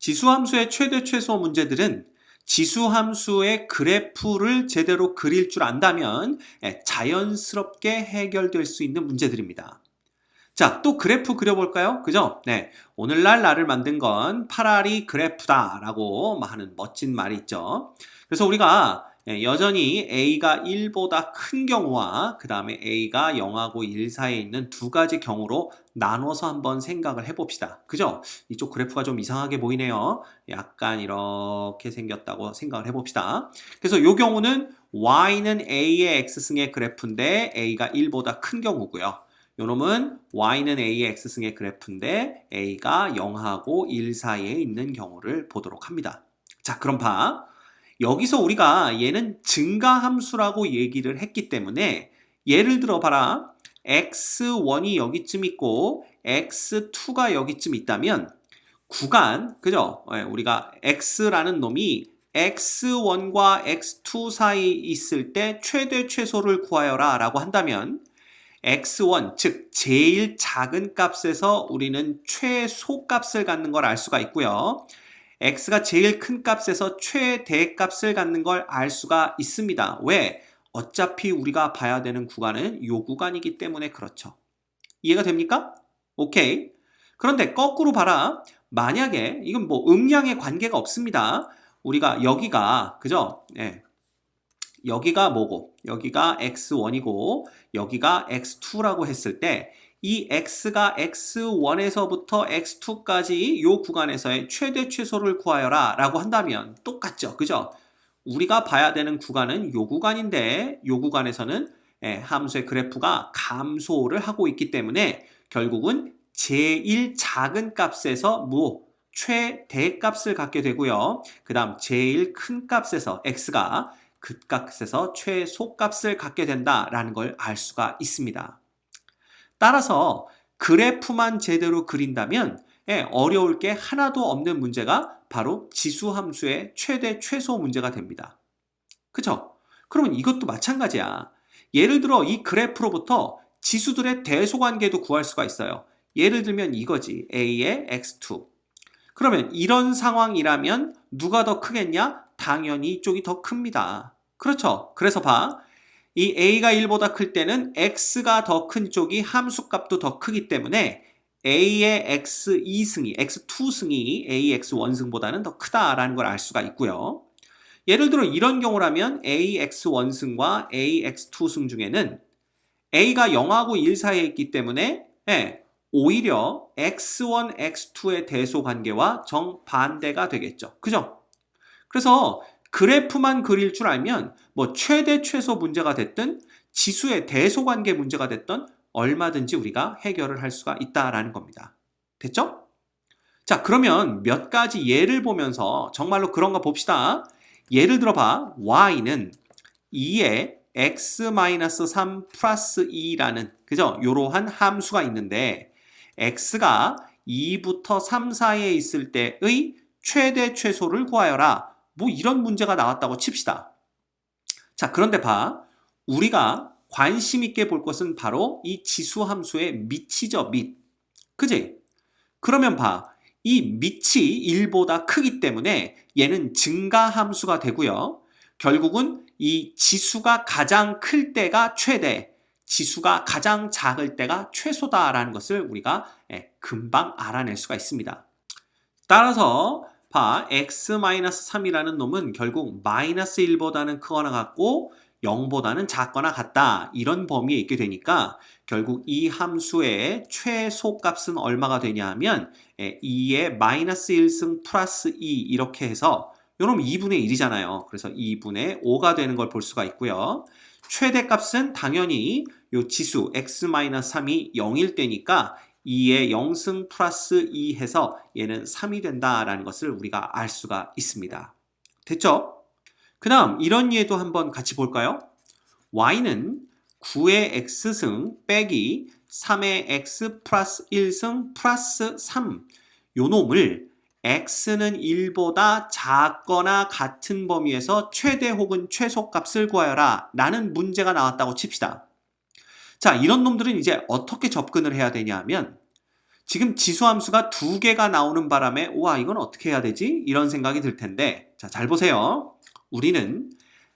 지수함수의 최대 최소 문제들은 지수함수의 그래프를 제대로 그릴 줄 안다면 자연스럽게 해결될 수 있는 문제들입니다. 자, 또 그래프 그려볼까요? 그죠? 네. 오늘날 나를 만든 건 파라리 그래프다 라고 하는 멋진 말이 있죠. 그래서 우리가 여전히 A가 1보다 큰 경우와 그 다음에 A가 0하고 1 사이에 있는 두 가지 경우로 나눠서 한번 생각을 해봅시다. 그죠? 이쪽 그래프가 좀 이상하게 보이네요. 약간 이렇게 생겼다고 생각을 해봅시다. 그래서 이 경우는 Y는 A의 X승의 그래프인데 A가 1보다 큰 경우고요. 요놈은 Y는 A의 X승의 그래프인데 A가 0하고 1 사이에 있는 경우를 보도록 합니다. 자, 그럼 여기서 우리가 얘는 증가함수라고 얘기를 했기 때문에 예를 들어 봐라. x1이 여기쯤 있고 x2가 여기쯤 있다면 구간, 그죠? 우리가 x라는 놈이 x1과 x2 사이 있을 때 최대 최소를 구하여라 라고 한다면 x1, 즉 제일 작은 값에서 우리는 최소 값을 갖는 걸 알 수가 있고요. x가 제일 큰 값에서 최대 값을 갖는 걸 알 수가 있습니다. 왜? 어차피 우리가 봐야 되는 구간은 이 구간이기 때문에 그렇죠. 이해가 됩니까? 오케이. 그런데 거꾸로 봐라. 만약에 이건 뭐 음량의 관계가 없습니다. 우리가 여기가 그죠? 네. 여기가 뭐고 여기가 x1이고 여기가 x2라고 했을 때 이 x가 x1에서부터 x2까지 요 구간에서의 최대 최소를 구하여라 라고 한다면 똑같죠. 그죠? 우리가 봐야 되는 구간은 요 구간인데 요 구간에서는 함수의 그래프가 감소를 하고 있기 때문에 결국은 제일 작은 값에서 최대값을 갖게 되고요. 그 다음 제일 큰 값에서 x가 그 값에서 최소값을 갖게 된다라는 걸 알 수가 있습니다. 따라서 그래프만 제대로 그린다면 어려울 게 하나도 없는 문제가 바로 지수함수의 최대 최소 문제가 됩니다. 그쵸? 그러면 이것도 마찬가지야. 예를 들어 이 그래프로부터 지수들의 대소관계도 구할 수가 있어요. 예를 들면 이거지. A의 x2. 그러면 이런 상황이라면 누가 더 크겠냐? 당연히 이쪽이 더 큽니다. 그렇죠? 그래서 이 A가 1보다 클 때는 X가 더 큰 쪽이 함수값도 더 크기 때문에 A의 X2승이, X2승이 A X1승보다는 더 크다라는 걸 알 수가 있고요. 예를 들어 이런 경우라면 A X1승과 A X2승 중에는 A가 0하고 1 사이에 있기 때문에 오히려 X1, X2의 대소관계와 정반대가 되겠죠. 그죠? 그래서 그래프만 그릴 줄 알면 최대 최소 문제가 됐든 지수의 대소관계 문제가 됐든 얼마든지 우리가 해결을 할 수가 있다라는 겁니다. 됐죠? 자, 그러면 몇 가지 예를 보면서 정말로 그런 거 봅시다. 예를 들어 y는 2에 x-3 플러스 2라는 그죠? 요러한 함수가 있는데 x가 2부터 3 사이에 있을 때의 최대 최소를 구하여라. 이런 문제가 나왔다고 칩시다. 자, 그런데 우리가 관심 있게 볼 것은 바로 이 지수함수의 밑이죠, 밑. 그지? 그러면 이 밑이 1보다 크기 때문에 얘는 증가함수가 되고요. 결국은 이 지수가 가장 클 때가 최대, 지수가 가장 작을 때가 최소다라는 것을 우리가 금방 알아낼 수가 있습니다. 따라서 x-3이라는 놈은 결국 마이너스 1보다는 크거나 같고 0보다는 작거나 같다. 이런 범위에 있게 되니까 결국 이 함수의 최소값은 얼마가 되냐 하면 2의 마이너스 1승 플러스 2 이렇게 해서 요놈 2분의 1이잖아요. 그래서 2분의 5가 되는 걸 볼 수가 있고요. 최대값은 당연히 요 지수 x-3이 0일 때니까 2의 0승 플러스 2 해서 얘는 3이 된다라는 것을 우리가 알 수가 있습니다. 됐죠? 그 다음 이런 예도 한번 같이 볼까요? y는 9의 x승 빼기 3의 x 플러스 1승 플러스 3 요 놈을 x는 1보다 작거나 같은 범위에서 최대 혹은 최소값을 구하여라 라는 문제가 나왔다고 칩시다. 자, 이런 놈들은 이제 어떻게 접근을 해야 되냐 하면 지금 지수함수가 두 개가 나오는 바람에 우와 이건 어떻게 해야 되지? 이런 생각이 들 텐데 자, 잘 보세요. 우리는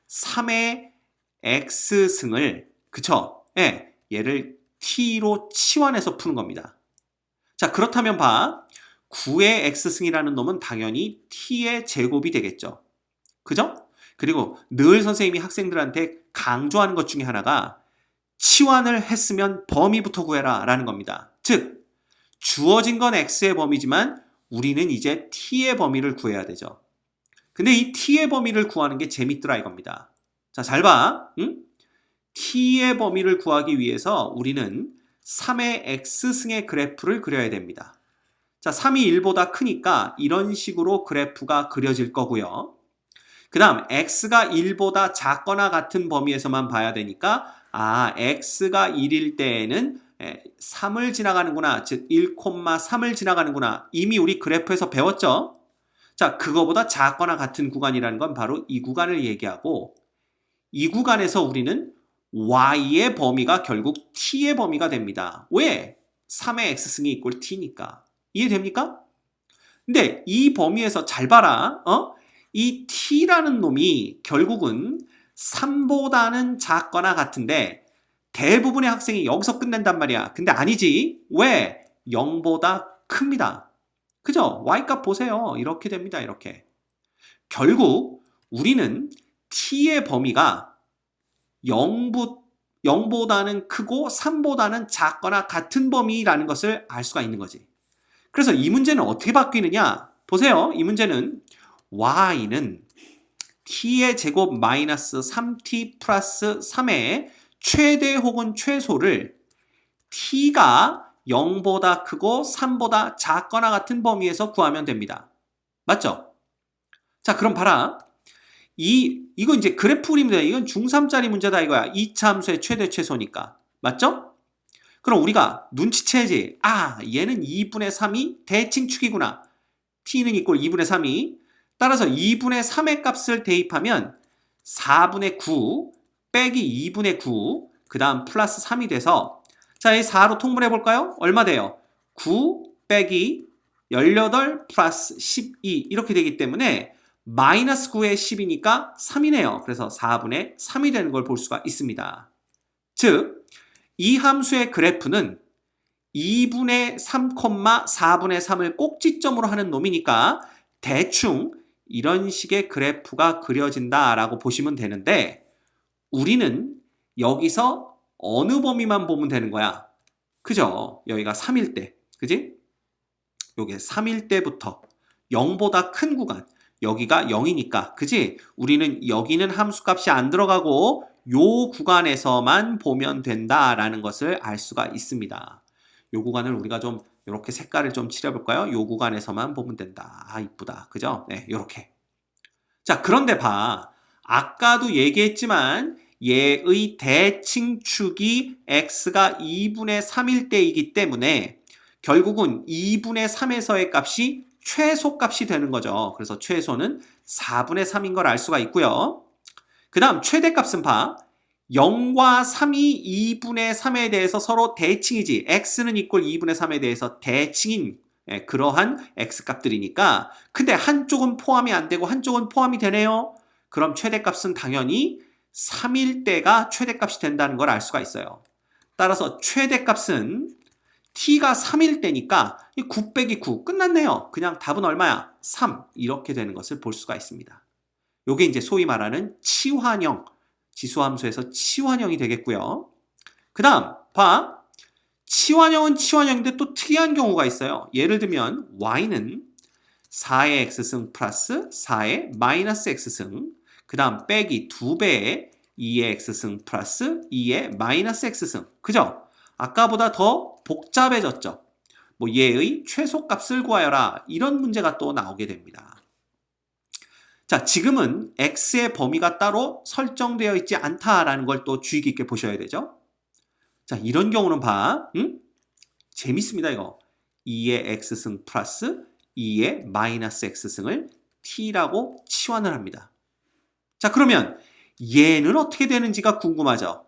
3의 x승을 그쵸? 예, 얘를 t로 치환해서 푸는 겁니다. 자, 그렇다면 봐. 9의 x승이라는 놈은 당연히 t의 제곱이 되겠죠. 그죠? 그리고 늘 선생님이 학생들한테 강조하는 것 중에 하나가 치환을 했으면 범위부터 구해라 라는 겁니다. 즉 주어진 건 x의 범위지만 우리는 이제 t의 범위를 구해야 되죠. 근데 이 t의 범위를 구하는 게 재밌더라 이겁니다. 자, 잘 봐. 응? t의 범위를 구하기 위해서 우리는 3의 x승의 그래프를 그려야 됩니다. 자, 3이 1보다 크니까 이런 식으로 그래프가 그려질 거고요. 그 다음 x가 1보다 작거나 같은 범위에서만 봐야 되니까 x가 1일 때에는 3을 지나가는구나. 즉 1,3을 지나가는구나. 이미 우리 그래프에서 배웠죠? 자, 그거보다 작거나 같은 구간이라는 건 바로 이 구간을 얘기하고 이 구간에서 우리는 y의 범위가 결국 t의 범위가 됩니다. 왜? 3의 x승이 이꼴 t니까. 이해됩니까? 근데 이 범위에서 잘 봐라. 이 t라는 놈이 결국은 3보다는 작거나 같은데 대부분의 학생이 여기서 끝낸단 말이야. 근데 아니지. 왜? 0보다 큽니다. 그죠? y값 보세요. 이렇게 됩니다. 이렇게. 결국 우리는 t의 범위가 0보다는 크고 3보다는 작거나 같은 범위라는 것을 알 수가 있는 거지. 그래서 이 문제는 어떻게 바뀌느냐? 보세요. 이 문제는 y는 t의 제곱 마이너스 3t 플러스 3의 최대 혹은 최소를 t가 0보다 크고 3보다 작거나 같은 범위에서 구하면 됩니다. 맞죠? 자, 그럼 봐라. 이거 이제 그래프 그림이다. 이건 중3짜리 문제다 이거야. 2차 함수의 최대 최소니까. 맞죠? 그럼 우리가 눈치채야지. 얘는 2분의 3이 대칭축이구나. t는 이꼴 2분의 3이. 따라서 2분의 3의 값을 대입하면 4분의 9 빼기 2분의 9 그 다음 플러스 3이 돼서 자, 이 4로 통분해 볼까요? 얼마 돼요? 9 빼기 18 플러스 12 이렇게 되기 때문에 마이너스 9에 10이니까 3이네요. 그래서 4분의 3이 되는 걸 볼 수가 있습니다. 즉, 이 함수의 그래프는 2분의 3, 4분의 3을 꼭지점으로 하는 놈이니까 대충 이런 식의 그래프가 그려진다라고 보시면 되는데 우리는 여기서 어느 범위만 보면 되는 거야? 그죠? 여기가 3일 때, 그지? 요게 3일 때부터 0보다 큰 구간, 여기가 0이니까, 그지? 우리는 여기는 함수값이 안 들어가고 요 구간에서만 보면 된다라는 것을 알 수가 있습니다. 요 구간을 우리가 좀 이렇게 색깔을 좀 칠해볼까요? 요 구간에서만 보면 된다. 이쁘다. 그죠? 네, 요렇게. 자, 그런데 봐. 아까도 얘기했지만 얘의 대칭축이 x가 2분의 3일 때이기 때문에 결국은 2분의 3에서의 값이 최소값이 되는 거죠. 그래서 최소는 4분의 3인 걸 알 수가 있고요. 그 다음 최대값은 봐. 0과 3이 2분의 3에 대해서 서로 대칭이지. x는 이꼴 2분의 3에 대해서 대칭인 그러한 x값들이니까 근데 한쪽은 포함이 안 되고 한쪽은 포함이 되네요. 그럼 최대값은 당연히 3일 때가 최대값이 된다는 걸 알 수가 있어요. 따라서 최대값은 t가 3일 때니까 9 빼기 9 끝났네요. 그냥 답은 얼마야? 3 이렇게 되는 것을 볼 수가 있습니다. 요게 이제 소위 말하는 치환형 지수함수에서 치환형이 되겠고요. 그 다음 봐. 치환형은 치환형인데 또 특이한 경우가 있어요. 예를 들면 y는 4의 x승 플러스 4의 마이너스 x승 그 다음 빼기 2배의 2의 x승 플러스 2의 마이너스 x승 그죠? 아까보다 더 복잡해졌죠. 뭐 얘의 최소값을 구하여라 이런 문제가 또 나오게 됩니다. 자, 지금은 x의 범위가 따로 설정되어 있지 않다라는 걸 또 주의 깊게 보셔야 되죠. 자, 이런 경우는 봐. 재밌습니다, 이거. 2의 x승 플러스 2의 마이너스 x승을 t라고 치환을 합니다. 자, 그러면 얘는 어떻게 되는지가 궁금하죠.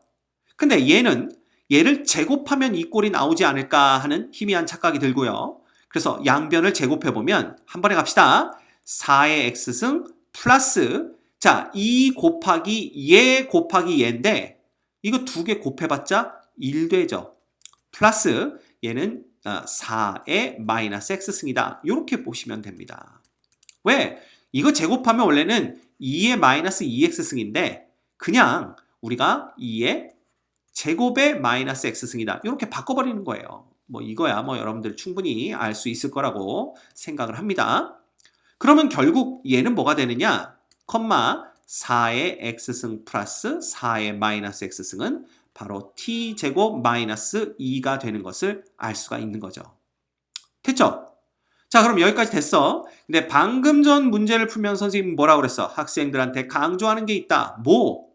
근데 얘는 얘를 제곱하면 이 꼴이 나오지 않을까 하는 희미한 착각이 들고요. 그래서 양변을 제곱해보면 한 번에 갑시다. 4의 x승 플러스 자, 2 곱하기 얘 곱하기 얘인데 이거 두 개 곱해봤자 1 되죠. 플러스 얘는 4의 마이너스 x승이다. 이렇게 보시면 됩니다. 왜? 이거 제곱하면 원래는 2의 마이너스 2x승인데 그냥 우리가 2의 제곱의 마이너스 x승이다. 이렇게 바꿔버리는 거예요. 뭐 이거야 뭐 여러분들 충분히 알 수 있을 거라고 생각을 합니다. 그러면 결국 얘는 뭐가 되느냐? 컴마 4의 x승 플러스 4의 마이너스 x승은 바로 t제곱 마이너스 2가 되는 것을 알 수가 있는 거죠. 됐죠? 자, 그럼 여기까지 됐어. 근데 방금 전 문제를 풀면 선생님이 뭐라고 그랬어? 학생들한테 강조하는 게 있다. 뭐?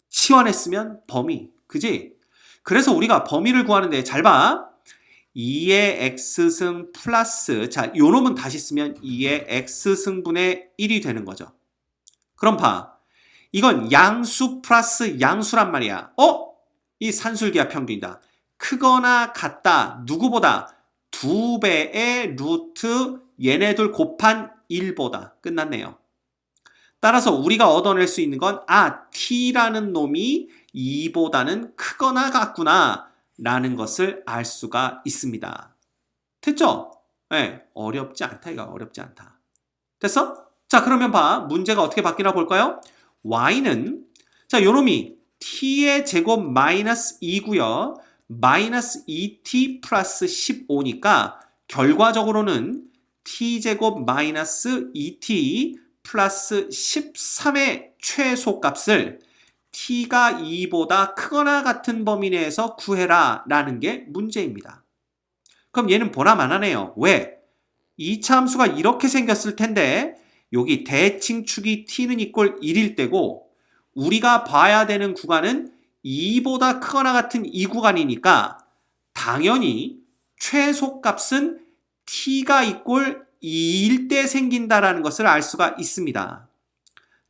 시원했으면 범위. 그지? 그래서 우리가 범위를 구하는데 잘 봐. 2의 x승 플러스 자, 요 놈은 다시 쓰면 2의 x승분의 1이 되는 거죠. 그럼 봐. 이건 양수 플러스 양수란 말이야. 이 산술기하 평균이다. 크거나 같다. 누구보다? 2배의 루트 얘네들 곱한 1보다. 끝났네요. 따라서 우리가 얻어낼 수 있는 건 t라는 놈이 2보다는 크거나 같구나 라는 것을 알 수가 있습니다. 됐죠? 네, 어렵지 않다. 이거 어렵지 않다. 됐어? 자, 그러면 봐. 문제가 어떻게 바뀌나 볼까요? y는 자, 요놈이 t의 제곱 마이너스 2고요. 마이너스 2t 플러스 15니까 결과적으로는 t제곱 마이너스 2t 플러스 13의 최소값을 t가 2보다 크거나 같은 범위 내에서 구해라 라는 게 문제입니다. 그럼 얘는 보나마나네요. 왜? 2차 함수가 이렇게 생겼을 텐데 여기 대칭축이 t는 이꼴 1일 때고 우리가 봐야 되는 구간은 2보다 크거나 같은 이 구간이니까 당연히 최소값은 t가 이꼴 2일 때 생긴다라는 것을 알 수가 있습니다.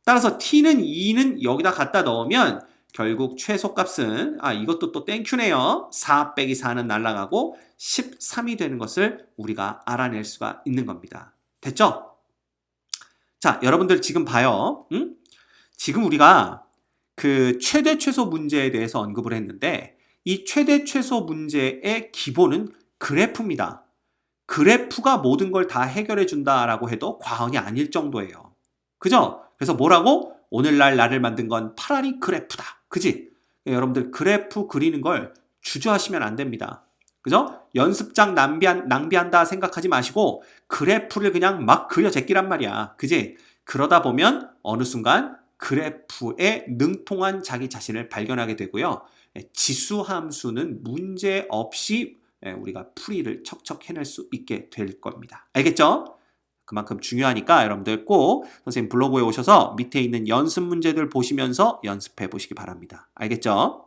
따라서 t는 2는 여기다 갖다 넣으면 결국 최소값은 이것도 또 땡큐네요. 4 빼기 4는 날아가고 13이 되는 것을 우리가 알아낼 수가 있는 겁니다. 됐죠? 자, 여러분들 지금 봐요. 지금 우리가 그 최대 최소 문제에 대해서 언급을 했는데 이 최대 최소 문제의 기본은 그래프입니다. 그래프가 모든 걸 다 해결해 준다라고 해도 과언이 아닐 정도예요. 그죠? 그래서 뭐라고? 오늘날 나를 만든 건 파라리 그래프다. 그지? 여러분들 그래프 그리는 걸 주저하시면 안 됩니다. 그죠? 연습장 낭비한다 생각하지 마시고 그래프를 그냥 막 그려 제끼란 말이야. 그지? 그러다 보면 어느 순간 그래프에 능통한 자기 자신을 발견하게 되고요. 지수함수는 문제 없이 우리가 풀이를 척척 해낼 수 있게 될 겁니다. 알겠죠? 그만큼 중요하니까 여러분들 꼭 선생님 블로그에 오셔서 밑에 있는 연습 문제들 보시면서 연습해 보시기 바랍니다. 알겠죠?